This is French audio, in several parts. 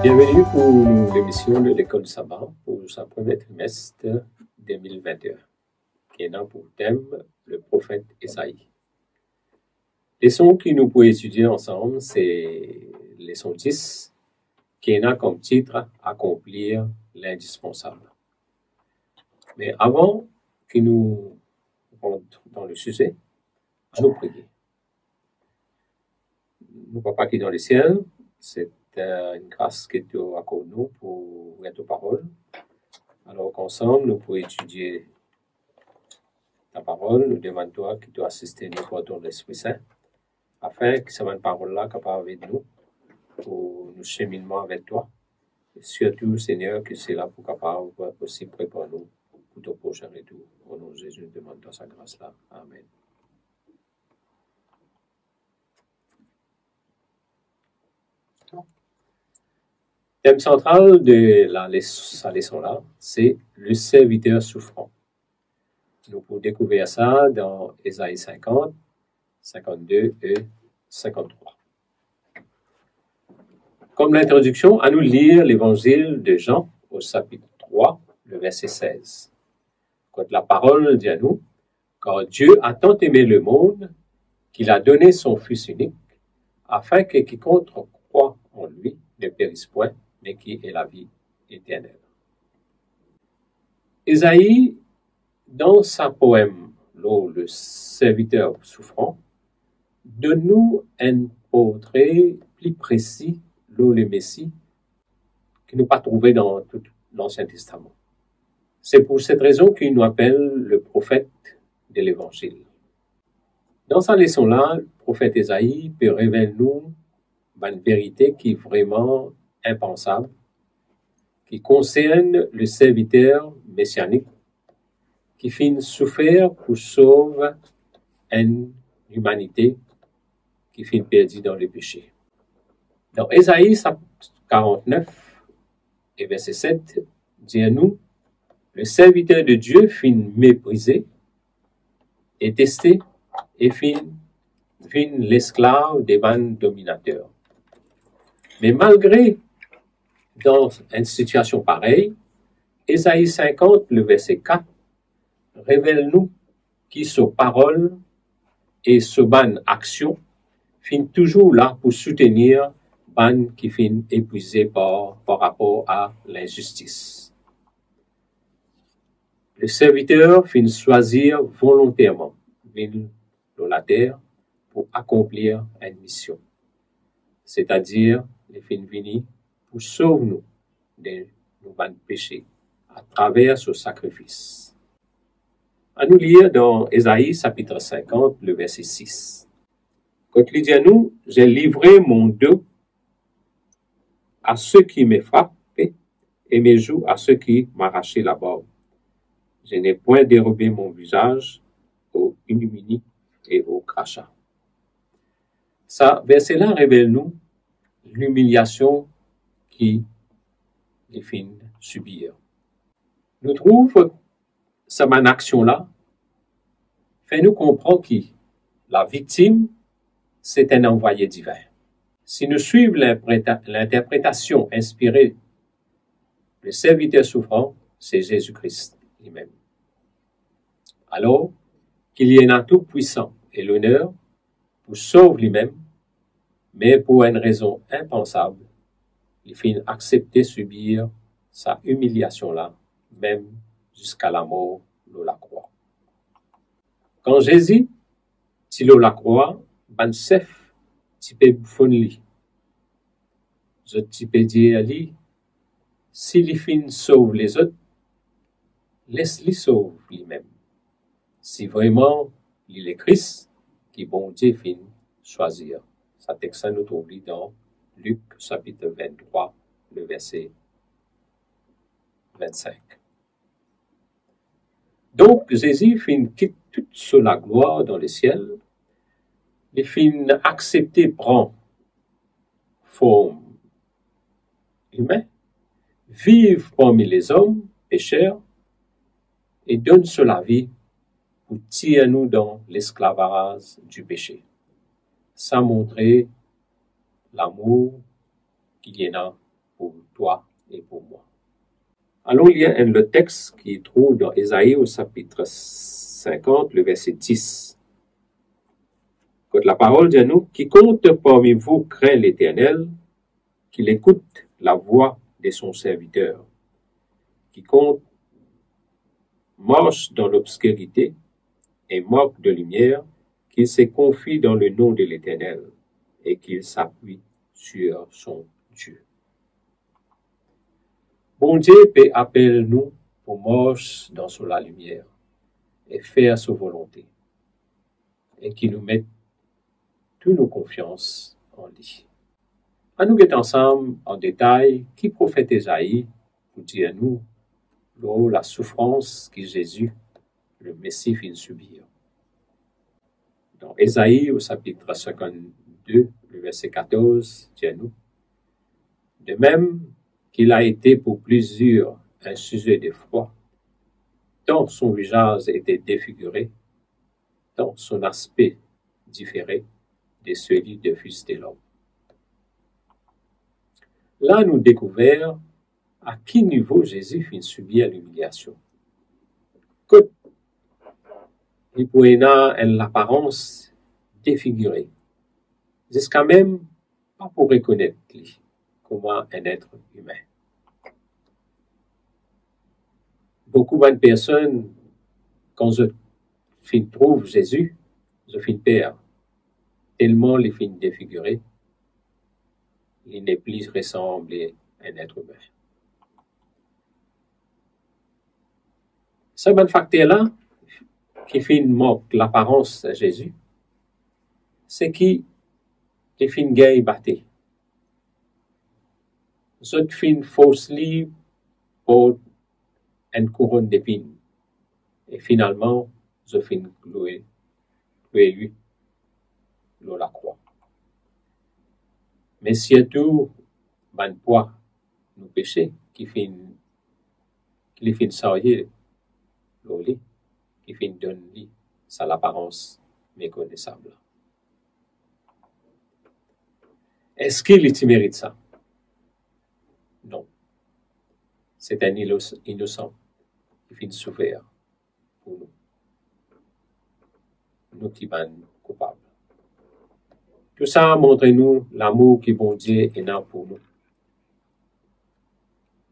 Bienvenue pour l'émission de l'école Sabbat pour sa premier trimestre 2021, qui est dans pour thème le prophète Esaïe. Leçon que nous pouvons étudier ensemble, c'est leçon 10, qui est là comme titre « Accomplir l'indispensable ». Mais avant que nous rentrions dans le sujet, à nous prier. Nous, Papa qui est dans le ciel, c'est une grâce que tu accordes nous pour ta parole. Alors qu'ensemble, nous pouvons étudier ta parole. Nous demandons toi que tu assistes nous par ton Esprit Saint, afin que cette parole-là capable avec nous pour nous cheminement avec toi. Et surtout, Seigneur, que c'est là pour capable aussi préparer nous pour ton prochain retour. Au nom de Jésus, nous demandons sa grâce-là. Amen. Le thème central de sa leçon-là, c'est le serviteur souffrant. Nous pouvons découvrir ça dans Ésaïe 50, 52 et 53. Comme l'introduction, à nous lire l'évangile de Jean au chapitre 3, le verset 16. Quand la parole dit à nous, « Car Dieu a tant aimé le monde qu'il a donné son Fils unique, afin que quiconque croit en lui ne périsse point, mais qui est la vie éternelle. » Ésaïe, dans sa poème « Le serviteur souffrant », donne-nous un portrait plus précis de le Messie que nous pas trouvé dans tout l'Ancien Testament. C'est pour cette raison qu'il nous appelle le prophète de l'Évangile. Dans sa leçon-là, le prophète Ésaïe peut révéler nous une vérité qui est vraiment impensable, qui concerne le serviteur messianique qui finit souffrir pour sauver une humanité qui finit perdue dans le péché. Dans Ésaïe 49 et verset 7, dit à nous, le serviteur de Dieu finit méprisé, détesté et finit l'esclave des bandes dominateurs. Mais malgré dans une situation pareille, Ésaïe 50, le verset 4, révèle-nous que sa parole et sa bonne action finissent toujours là pour soutenir ban qui finit épuisé par rapport à l'injustice. Le serviteur finit choisir volontairement venir dans la terre pour accomplir une mission, c'est-à-dire il finit venir pour sauver nous de nos péchés à travers ce sacrifice. À nous lire dans Ésaïe chapitre 50, le verset 6. Quand il dit à nous, j'ai livré mon dos à ceux qui me frappent et mes joues à ceux qui m'arrachaient la barbe. Je n'ai point dérobé mon visage aux ignominies et aux crachats. Ça, verset-là révèle-nous l'humiliation qui les finit subir. Nous trouvons cette action-là fait nous comprendre que la victime, c'est un envoyé divin. Si nous suivons l'interprétation inspirée, le serviteur souffrant, c'est Jésus-Christ lui-même. Alors qu'il y en a tout puissant et l'honneur pour sauver lui-même, mais pour une raison impensable, il finit accepter subir sa humiliation-là, même jusqu'à la mort de la croix. Quand Jésus, si la croix, ban chef, tu peux bouffonner. Tu peux dire à lui, si il finit sauve les autres, laisse-lui sauve lui-même. Si vraiment il est Christ, qui bon Dieu finit choisir. Ça texte nous trouve dans Luc chapitre 23, le verset 25. Donc, Jésus finit quitte toute la gloire dans le ciel, il finit accepter prendre forme humaine, vivre parmi les hommes pécheurs et donne sur la vie pour tirer nous dans l'esclavage du péché. Ça montrer l'amour qu'il y en a pour toi et pour moi. Allons lire le texte qui trouve dans Ésaïe au chapitre 50, le verset 10. Quand la parole dit à nous, quiconque parmi vous craint l'Éternel, qu'il écoute la voix de son serviteur. Quiconque marche dans l'obscurité et manque de lumière, qu'il se confie dans le nom de l'Éternel et qu'il s'appuie sur son Dieu. Bon Dieu peut appeler nous pour marcher dans la lumière et faire sa volonté, et qui nous mette toutes nos confiances en lui. À nous guetter ensemble en détail qui prophète Ésaïe pour dire à nous la souffrance que Jésus, le Messie, fit subir. Dans Ésaïe au chapitre 52, le verset 14, dit à nous, de même qu'il a été pour plusieurs un sujet d'effroi, tant son visage était défiguré, tant son aspect différait de celui de Fils de l'homme. Là, nous découvrons à quel niveau Jésus fit subir l'humiliation. Que il pouvait avoir l'apparence défigurée, jusqu'à même pas pour reconnaître lui comme un être humain. Beaucoup de personnes, quand je trouve Jésus, je finis peur, tellement les fins défigurés, il n'est plus ressemblé à un être humain. Ce bon facteur-là, qui fait manque l'apparence de Jésus, c'est qui les fin gay batté. Je fin faussely pour une couronne d'épines. Et finalement, je fin cloué lui, la croix. Mais surtout, ban poids, nos péchés, qui fin sortir, l'oli, qui fin donner sa l'apparence méconnaissable. Est-ce qu'il mérite ça? Non. C'est un innocent qui fin souffrir pour nous. Nous qui sommes coupables. Tout ça montre-nous l'amour que bon Dieu est là pour nous.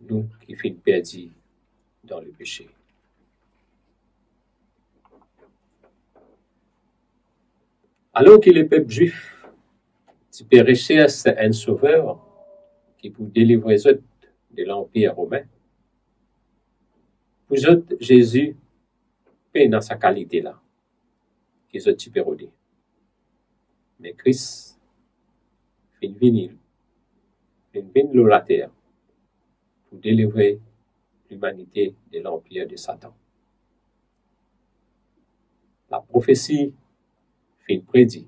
Nous qui fin perdus dans le péché. Alors que le peuple juif recherche un sauveur qui peut délivrer eux de l'Empire romain, pour eux, Jésus est dans sa qualité-là, qui est pérodé. Mais Christ fait venir la terre pour délivrer l'humanité de l'Empire de Satan. La prophétie fait prédit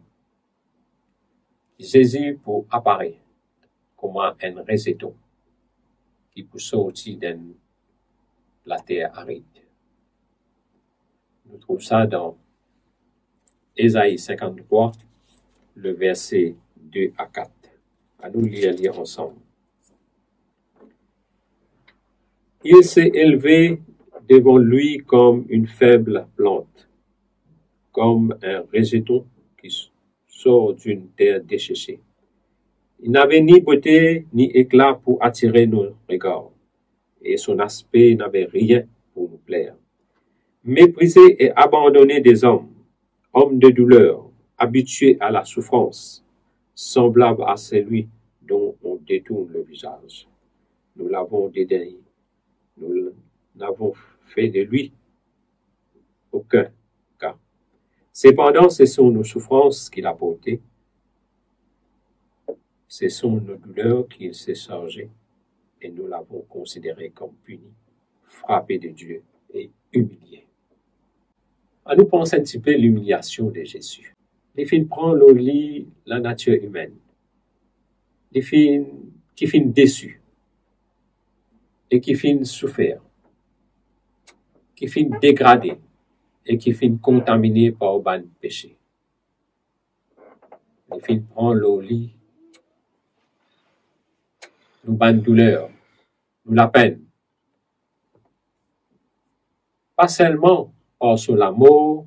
que Jésus pour apparaître comme un réseau qui peut sortir de la terre aride. Nous trouvons ça dans Ésaïe 53, le verset 2 à 4. À nous lire ensemble. Il s'est élevé devant lui comme une faible plante, comme un rejeton qui sort d'une terre desséchée. Il n'avait ni beauté ni éclat pour attirer nos regards, et son aspect n'avait rien pour nous plaire. Méprisé et abandonné des hommes de douleur, habitué à la souffrance, semblable à celui dont on détourne le visage. Nous l'avons dédaigné. Nous n'avons fait de lui aucun cas. Cependant, ce sont nos souffrances qu'il a portées. Ce sont nos douleurs qu'il s'est chargé et nous l'avons considéré comme puni, frappé de Dieu et humilié. À nous penser un petit peu l'humiliation de Jésus. Les filles prennent au lit la nature humaine. Les filles qui finissent déçues et qui finissent souffrir, qui finissent dégradées et qui finissent contaminées par le péché. Les filles prennent au lit nous ban douleur nous la peine. Pas seulement par sur la mort,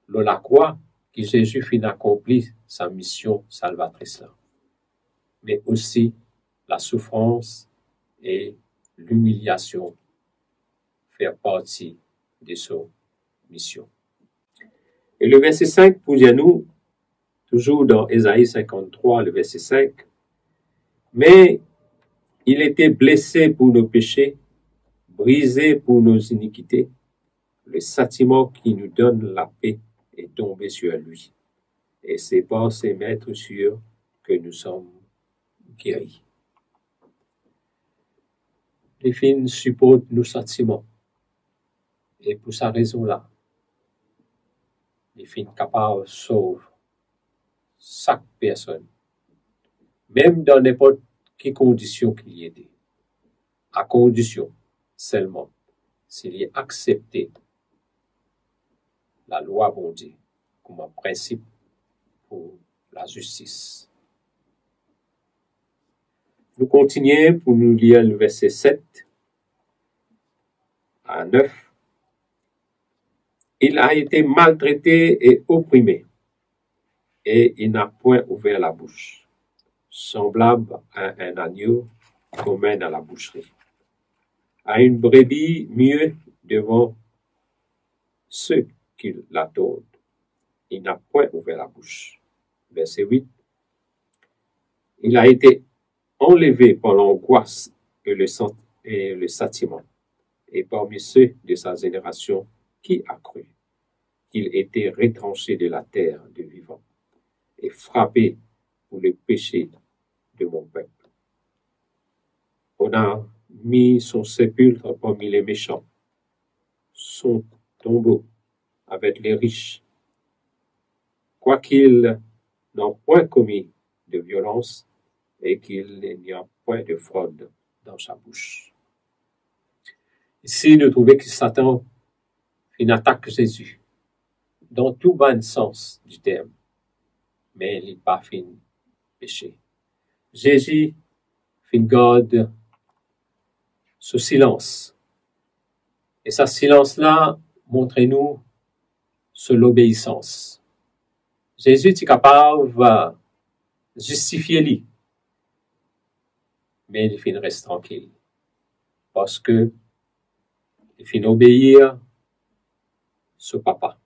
la croix, que Jésus fin accompli sa mission salvatrice, mais aussi la souffrance et l'humiliation faire partie de son mission. Et le verset 5 pour dire nous, toujours dans Ésaïe 53, le verset 5, mais il était blessé pour nos péchés, brisé pour nos iniquités. Le châtiment qui nous donne la paix est tombé sur lui. Et c'est par ses maîtres sûrs que nous sommes guéris. Les filles supportent nos sentiments. Et pour cette raison-là, les filles capables de sauver chaque personne, même dans n'importe quelle condition qu'il y ait, à condition seulement s'il est accepté la loi bon Dieu comme un principe pour la justice. Nous continuons pour nous lire le verset 7 à 9. Il a été maltraité et opprimé, et il n'a point ouvert la bouche, semblable à un agneau qu'on mène à la boucherie, à une brebis muette devant ceux qui l'attendent. Il n'a point ouvert la bouche. Verset 8. Il a été enlevé par l'angoisse et le châtiment, et parmi ceux de sa génération, qui a cru qu'il était retranché de la terre de vivant et frappé pour le péché de mon peuple. On a mis son sépulcre parmi les méchants, son tombeau avec les riches, quoiqu'ils n'ont point commis de violence et qu'il n'y a point de fraude dans sa bouche. Ici, nous trouvons que Satan attaque Jésus dans tout bon sens du terme, mais il n'est pas fin péché. Jésus garde ce silence. Et ce silence-là montre-nous sur l'obéissance. Jésus est capable de justifier lui, mais il reste tranquille parce que il finit obéir ce papa.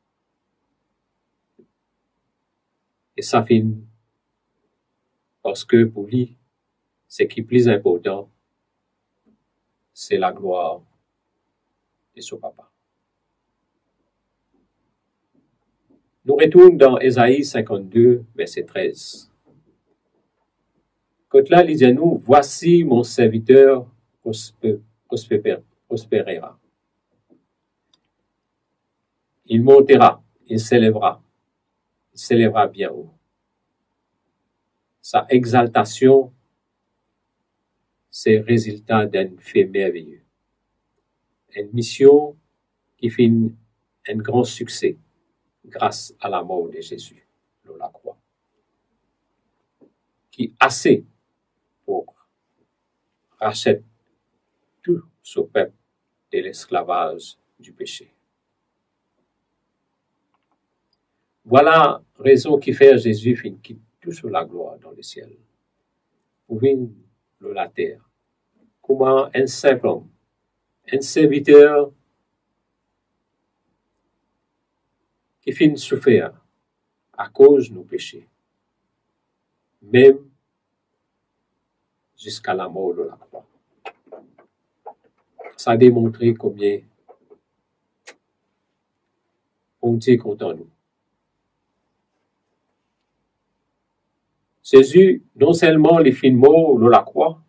Et ça finit parce que pour lui, ce qui est plus important, c'est la gloire de ce papa. Nous retournons dans Ésaïe 52, verset 13. Quand là, il dit à nous, voici mon serviteur prospérera. Il montera, il s'élèvera bien haut. Sa exaltation, c'est le résultat d'un fait merveilleux. Une mission qui fait un grand succès grâce à la mort de Jésus sur la croix, qui est assez pour racheter tout ce peuple de l'esclavage du péché. Voilà la raison qui fait Jésus quitte tout sur la gloire dans le ciel pour venir sur la terre. Comment un simple homme, un serviteur qui finit souffrir à cause de nos péchés, même jusqu'à la mort de la croix. Ça a démontré combien on est content de nous. Jésus, non seulement les fins morts de la croix,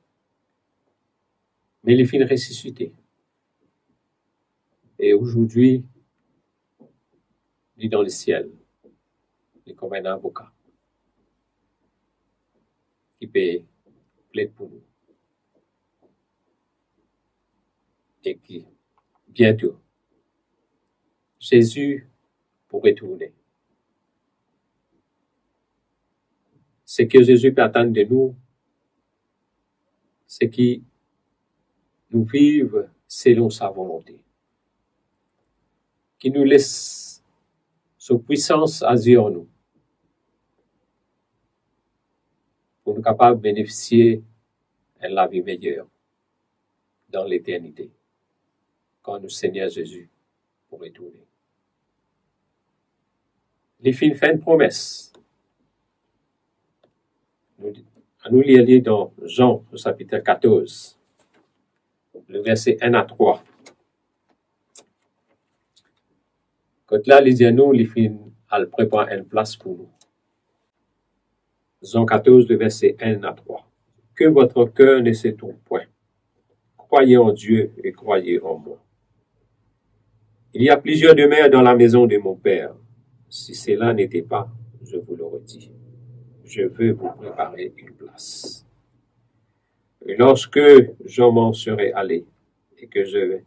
mais les fins ressuscités. Et aujourd'hui, il est dans le ciel, il est comme un avocat qui peut plaider pour nous. Et qui, bientôt, Jésus pourrait retourner. Ce que Jésus peut attendre de nous, c'est qu'il nous vivre selon sa volonté. Qui nous laisse sa puissance agir en nous, pour nous capables de bénéficier de la vie meilleure dans l'éternité, quand le Seigneur Jésus pour retourner. Il fait une promesse. Nous lire dans Jean, au chapitre 14, le verset 1 à 3. Quand là, il dit à nous, il prépare une place pour nous. Jean 14, le verset 1 à 3. Que votre cœur ne se trompe point. Croyez en Dieu et croyez en moi. Il y a plusieurs demeures dans la maison de mon Père. Si cela n'était pas, je vous l'aurais dit. Je veux vous préparer une place. Et lorsque je m'en serai allé et que je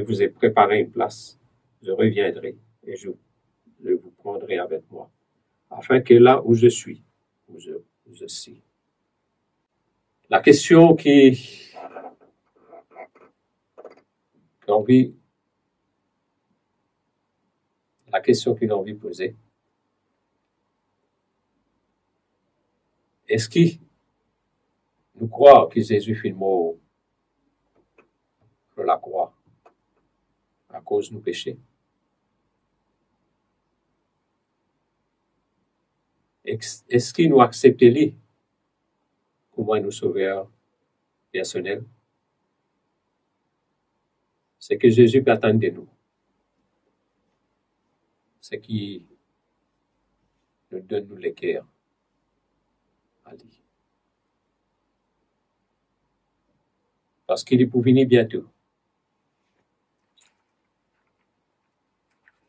vous ai préparé une place, je reviendrai et je vous prendrai avec moi, afin que là où je suis, où je suis. La question qu'il a envie de poser, est-ce qu'il nous croit que Jésus fit mort sur la croix à cause de nos péchés? Est-ce qu'il nous accepte lui comme un sauveur personnel? C'est que Jésus peut attendre de nous. C'est qui nous donne le cœur à lui. Parce qu'il est pour venir bientôt.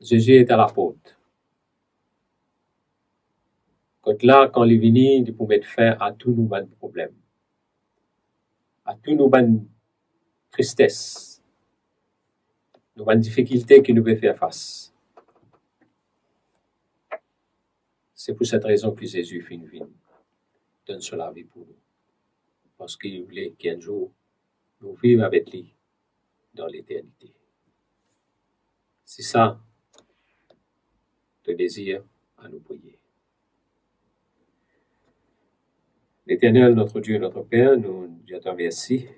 Jésus est à la porte. Quand il est venu, il est pour mettre fin à tous nos problèmes, à tous nos tristesses, nos difficultés que nous devons faire face. C'est pour cette raison que Jésus fait une vie, donne cela vie pour nous. Parce qu'il voulait qu'un jour, nous vivions avec lui dans l'éternité. C'est ça, le désir à nous prier. L'Éternel, notre Dieu, notre Père, nous te remercions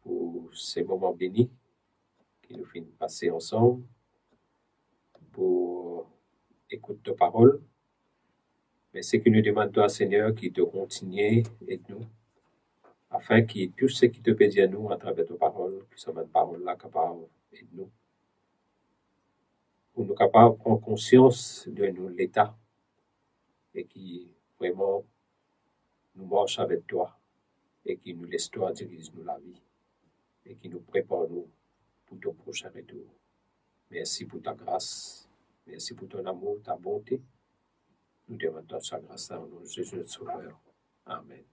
pour ces moments bénis qui nous font passer ensemble, pour écouter ta parole. Mais ce que nous demandons, toi, Seigneur, qui te continue avec nous, afin que tout ce qui te peut dire à nous à travers ta parole, que cette parole-là capable d'aider nous, pour nous capables de prendre conscience de nous l'état et qui vraiment nous marche avec toi et qui nous laisse toi diriger nous la vie et qui nous prépare nous pour ton prochain retour. Merci pour ta grâce, merci pour ton amour, ta bonté. Nous demandons sa grâce en nom de Jésus notre Sauveur. Amen.